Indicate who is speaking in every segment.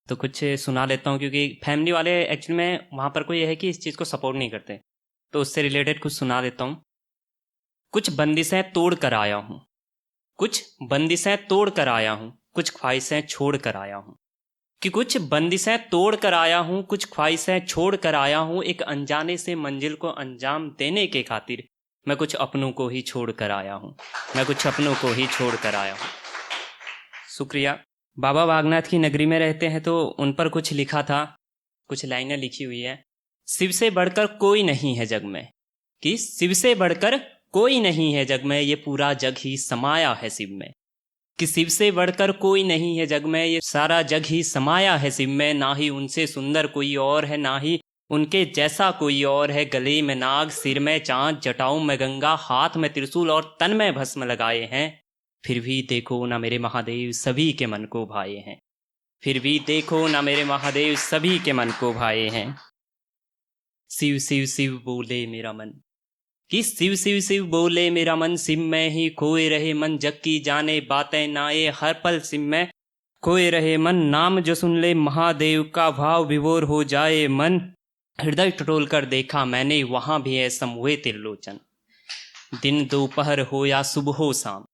Speaker 1: तो कुछ सुना लेता हूँ, क्योंकि फैमिली वाले एक्चुअली में वहाँ पर कोई है कि इस चीज़ को सपोर्ट नहीं करते, तो उससे रिलेटेड कुछ सुना देता हूँ। कुछ बंदिशें तोड़ कर आया हूँ, कुछ बंदिशें तोड़ कर आया हूँ, कुछ ख्वाहिशें छोड़ कर आया हूँ। कि कुछ बंदिशें तोड़ कर आया हूँ, कुछ ख्वाहिशें छोड़ कर आया हूँ। एक अनजाने से मंजिल को अंजाम देने के खातिर मैं कुछ अपनों को ही छोड़ कर आया हूँ, मैं कुछ अपनों को ही छोड़ कर आया हूँ। शुक्रिया। बाबा बागनाथ की नगरी में रहते हैं तो उन पर कुछ लिखा था, कुछ लाइनें लिखी हुई है। शिव से बढ़कर कोई नहीं है जग में, कि शिव से बढ़कर कोई नहीं है जग में, ये पूरा जग ही समाया है शिव में। कि शिव से बढ़कर कोई नहीं है जग में, ये सारा जग ही समाया है शिव में। ना ही उनसे सुंदर कोई और है, ना ही उनके जैसा कोई और है। गले में नाग, सिर में चांद, जटाओं में गंगा, हाथ में त्रिशूल और तन में भस्म लगाए हैं। फिर भी देखो ना मेरे महादेव सभी के मन को भाए हैं, फिर भी देखो ना मेरे महादेव सभी के मन को भाए हैं। शिव शिव शिव बोले मेरा मन, कि शिव शिव शिव बोले मेरा मन। शिव में ही खोए रहे मन, जग की जाने बातें नाए। हर पल शिव में खोए रहे मन, नाम जो सुन ले महादेव का भाव विभोर हो जाए मन। हृदय टटोल कर देखा मैंने, वहां भी है समूहे त्रिलोचन। दिन दोपहर हो या सुबह हो शाम,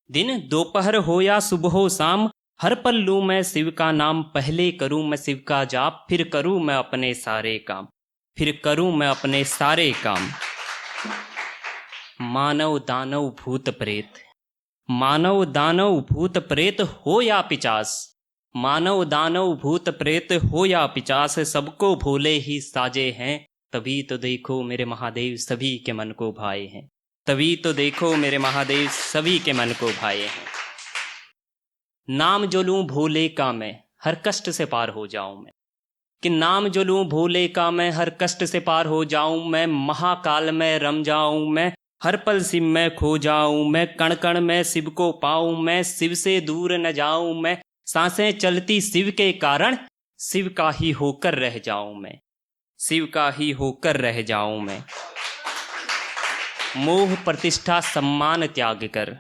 Speaker 1: दिन दोपहर हो या सुबह हो शाम, हर पल लूं मैं शिव का नाम। पहले करूं मैं शिव का जाप, फिर करूं मैं अपने सारे काम, फिर करूं मैं अपने सारे काम। मानव दानव भूत प्रेत, मानव दानव भूत प्रेत हो या पिचास, मानव दानव भूत प्रेत हो या पिचास, सबको भोले ही साजे हैं। तभी तो देखो मेरे महादेव सभी के मन को भाए हैं, तभी तो देखो मेरे महादेव सभी के मन को भाए हैं। नाम जो लूं भोले का मैं, हर कष्ट से पार हो जाऊं मैं। कि नाम जो लूं भोले का मैं, हर कष्ट से पार हो जाऊं मैं। महाकाल में रम जाऊं मैं, हर पल शिव में खो जाऊं मैं। कण कण में शिव को पाऊं मैं, शिव से दूर न जाऊं मैं। सांसें चलती शिव के कारण, शिव का ही होकर रह जाऊं मैं, शिव का ही होकर रह जाऊं मैं। मोह प्रतिष्ठा सम्मान त्याग कर,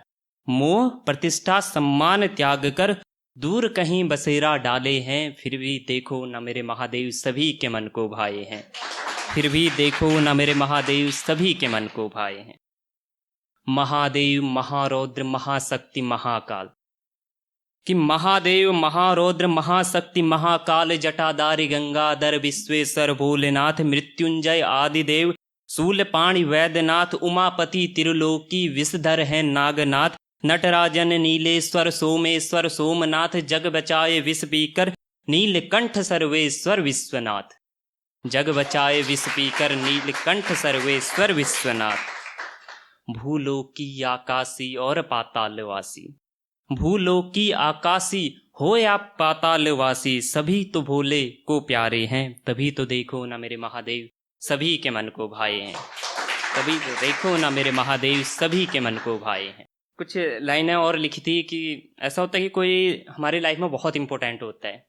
Speaker 1: मोह प्रतिष्ठा सम्मान त्याग कर, दूर कहीं बसेरा डाले हैं। फिर भी देखो ना मेरे महादेव सभी के मन को भाए हैं, फिर भी देखो ना मेरे महादेव सभी के मन को भाए हैं। महादेव महारौद्र महाशक्ति महाकाल, कि महादेव महारौद्र महाशक्ति महाकाल, जटाधारी गंगाधर विश्वेश्वर भोलेनाथ, मृत्युंजय आदिदेव शूलपाणि वैद्यनाथ, उमापति त्रिलोकी विषधर है नागनाथ। नटराजन नीलेश्वर सोमेश्वर सोमनाथ, जग बचाए विष पीकर नीलकंठ सर्वेश्वर विश्वनाथ, जग बचाए विष पीकर नीलकंठ सर्वेश्वर विश्वनाथ। भूलोकी आकाशी और पातालवासी, भूलोकी आकाशी हो या पातालवासी, सभी तो भोले को प्यारे हैं। तभी तो देखो ना मेरे महादेव सभी के मन को भाए हैं, तभी तो देखो ना मेरे महादेव सभी के मन को भाए हैं। कुछ लाइनें और लिखी थी कि ऐसा होता है कि कोई हमारी लाइफ में बहुत इंपॉर्टेंट होता है,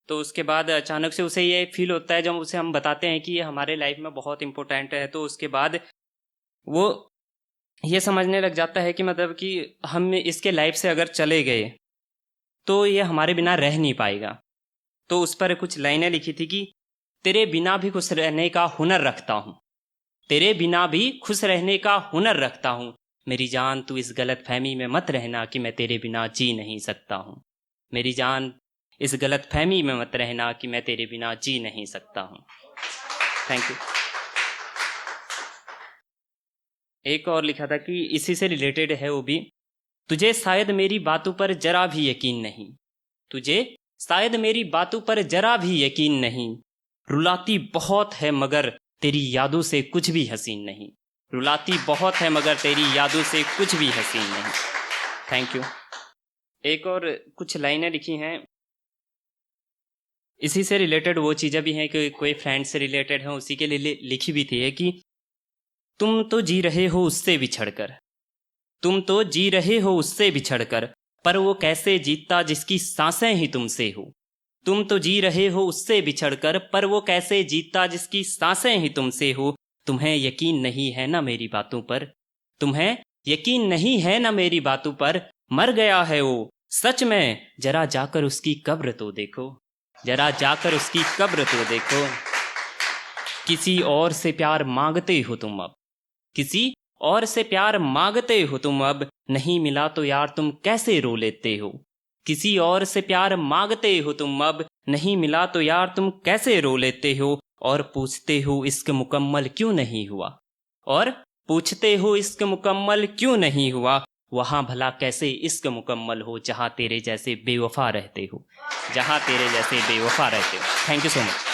Speaker 1: तो उसके बाद अचानक से उसे ये फील होता है, जब उसे हम बताते हैं कि ये हमारे लाइफ में बहुत इंपॉर्टेंट है, तो उसके बाद वो ये समझने लग जाता है कि मतलब कि हम इसके लाइफ से अगर चले गए तो ये हमारे बिना रह नहीं पाएगा। तो उस पर कुछ लाइनें लिखी थी कि तेरे बिना भी खुश रहने का हुनर रखता हूँ, तेरे बिना भी खुश रहने का हुनर रखता हूँ। मेरी जान तू इस गलत फहमी में मत रहना कि मैं तेरे बिना जी नहीं सकता हूँ, मेरी जान इस गलत फहमी में मत रहना कि मैं तेरे बिना जी नहीं सकता हूँ। Thank you. एक और लिखा था कि इसी से रिलेटेड है वो भी, तुझे शायद मेरी बातों पर जरा भी यकीन नहीं, तुझे शायद मेरी बातों पर जरा भी यकीन नहीं। रुलाती बहुत है मगर तेरी यादों से कुछ भी हसीन नहीं, रुलाती बहुत है मगर तेरी यादों से कुछ भी हसीन नहीं। Thank you. एक और कुछ लाइनें लिखी हैं इसी से रिलेटेड, वो चीज़ें भी हैं कि कोई फ्रेंड से रिलेटेड है, उसी के लिए लिखी भी थी है कि तुम तो जी रहे हो उससे बिछड़कर, तुम तो जी रहे हो उससे बिछड़कर, पर वो कैसे जीता जिसकी सांसें ही तुमसे हो। तुम तो जी रहे हो उससे बिछड़कर, पर वो कैसे जीता जिसकी सांसें ही तुमसे हो। तुम्हें यकीन नहीं है ना मेरी बातों पर, तुम्हें यकीन नहीं है ना मेरी बातों पर, मर गया है वो सच में, जरा जाकर उसकी कब्र तो देखो, जरा जाकर उसकी कब्र तो देखो। किसी और से प्यार मांगते हो तुम अब, किसी और से प्यार मांगते हो तुम अब, नहीं मिला तो यार तुम कैसे रो लेते हो। किसी और से प्यार मांगते हो तुम अब, नहीं मिला तो यार तुम कैसे रो लेते हो। और पूछते हो इश्क मुकम्मल क्यों नहीं हुआ, और पूछते हो इश्क मुकम्मल क्यों नहीं हुआ। वहाँ भला कैसे इश्क मुकम्मल हो जहाँ तेरे जैसे बेवफा रहते हो, जहाँ तेरे जैसे बेवफा रहते हो। Thank you so much.